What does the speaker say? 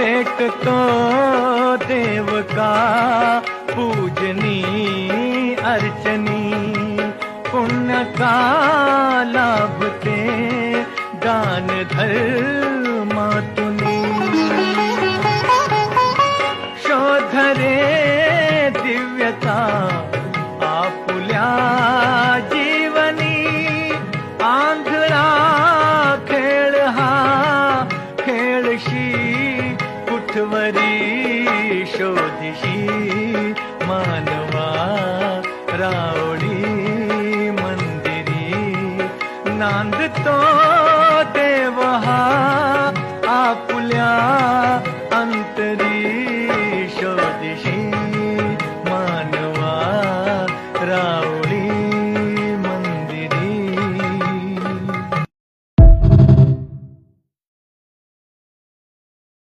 भेटतो देव का पूजनी अर्चनी, पुण्य का लाभते दान धर्मातुनी। शोधरे दिव्यता आपुल्या जीवनी, आंधळा खेळ हा खेळशी कुठवरी शोधिशी मानवा रावडी मंदिरी। नांदतो देव हा आपुल्या